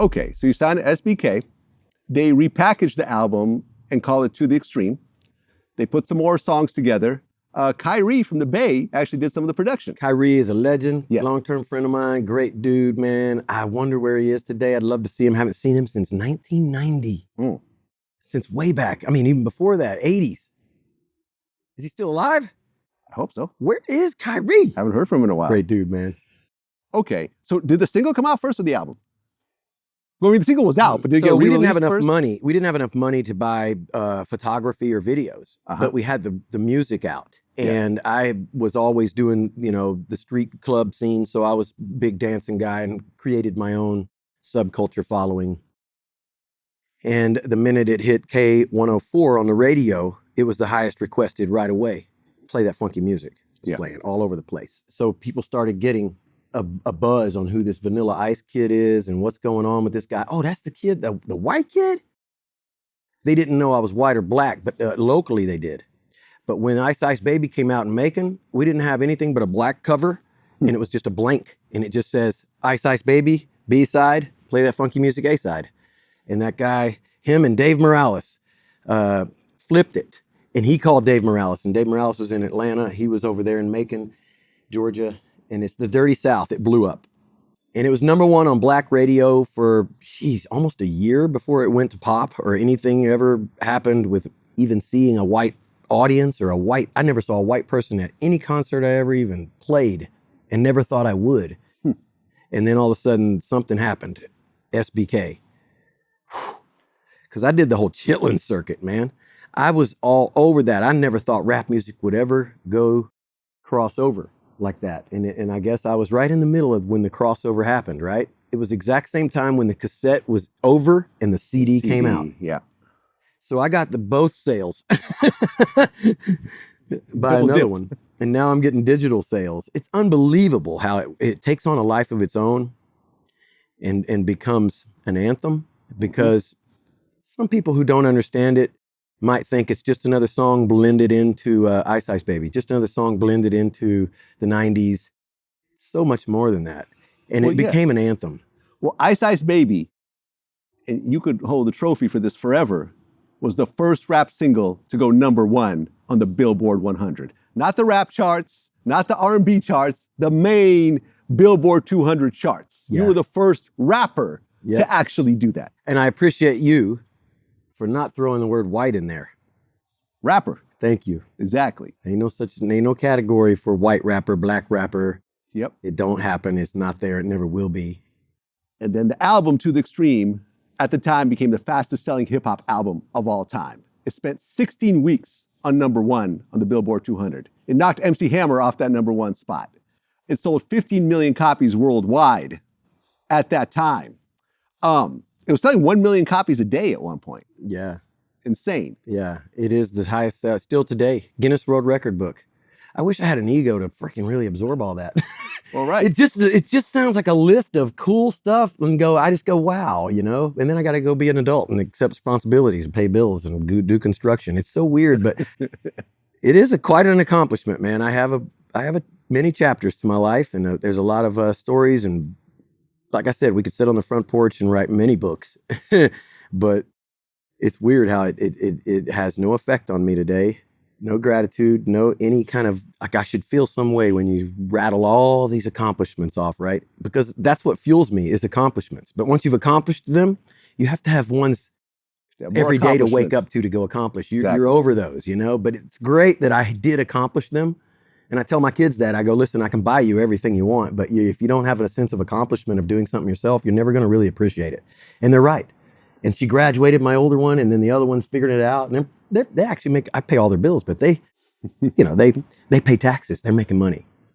Okay, so you signed to SBK. They repackaged the album and call it To the Extreme. They put some more songs together. Khayree from the Bay actually did some of the production. Khayree is a legend, yes. Long-term friend of mine, great dude, man. I wonder where he is today. I'd love to see him. Haven't seen him since 1990. Since way back. I mean, even before that, 80s. Is he still alive? I hope so. Where is Khayree? Haven't heard from him in a while. Great dude, man. Okay, so did the single come out first or the album? Well, I mean, the single was out, but did it get we didn't have enough first? money. We didn't have enough money to buy photography or videos, but we had the music out. And I was always doing, the street club scene. So I was a big dancing guy and created my own subculture following. And the minute it hit K104 on the radio, it was the highest requested right away. Play that funky music. It was playing all over the place. So people started getting a buzz on who this Vanilla Ice kid is and what's going on with this guy. Oh, that's the kid, the white kid? They didn't know I was white or black, but locally they did. But when Ice Ice Baby came out in Macon, we didn't have anything but a black cover, and it was just a blank, and it just says, Ice Ice Baby, B-side, play that funky music, A-side. And that guy, him and Dave Morales, flipped it, and he called Dave Morales, and Dave Morales was in Atlanta. He was over there in Macon, Georgia, and it's the Dirty South. It blew up. And it was #1 on black radio for, almost a year before it went to pop or anything ever happened with even seeing a white audience or I never saw a white person at any concert I ever even played and never thought I would. And then all of a sudden something happened, SBK. Because I did the whole chitlin circuit, man. I was all over that. I never thought rap music would ever go crossover like that. And I guess I was right in the middle of when the crossover happened, right? It was exact same time when the cassette was over and the CD came out. Yeah. So I got both sales by another one. And now I'm getting digital sales. It's unbelievable how it takes on a life of its own and becomes an anthem, because some people who don't understand it might think it's just another song blended into Ice Ice Baby, just another song blended into the 90s. It's so much more than that. And it became an anthem. Well, Ice Ice Baby, and you could hold the trophy for this forever, was the first rap single to go #1 on the Billboard 100. Not the rap charts, not the R&B charts, the main Billboard 200 charts. You were the first rapper to actually do that. And I appreciate you for not throwing the word white in there. Rapper. Thank you. Exactly. Ain't no category for white rapper, black rapper. Yep. It don't happen. It's not there. It never will be. And then the album To the Extreme at the time became the fastest selling hip hop album of all time. It spent 16 weeks on #1 on the Billboard 200. It knocked MC Hammer off that #1 spot. It sold 15 million copies worldwide at that time. It was selling 1 million copies a day at one point. Yeah. Insane. Yeah, it is the highest sell still today. Guinness World Record book. I wish I had an ego to freaking really absorb all that. Well, right. It just sounds like a list of cool stuff and I just go, wow, And then I got to go be an adult and accept responsibilities and pay bills and do construction. It's so weird, but it is quite an accomplishment, man. I have many chapters to my life, and there's a lot of stories, and like I said, we could sit on the front porch and write many books, but it's weird how it has no effect on me today. No gratitude, no any kind of, like I should feel some way when you rattle all these accomplishments off, right? Because that's what fuels me is accomplishments. But once you've accomplished them, you have to have ones every day to wake up to go accomplish. You're over those, But it's great that I did accomplish them. And I tell my kids that. I go, listen, I can buy you everything you want, but if you don't have a sense of accomplishment of doing something yourself, you're never going to really appreciate it. And they're right. And she graduated, my older one, and then the other one's figured it out. And they actually I pay all their bills, but they pay taxes. They're making money.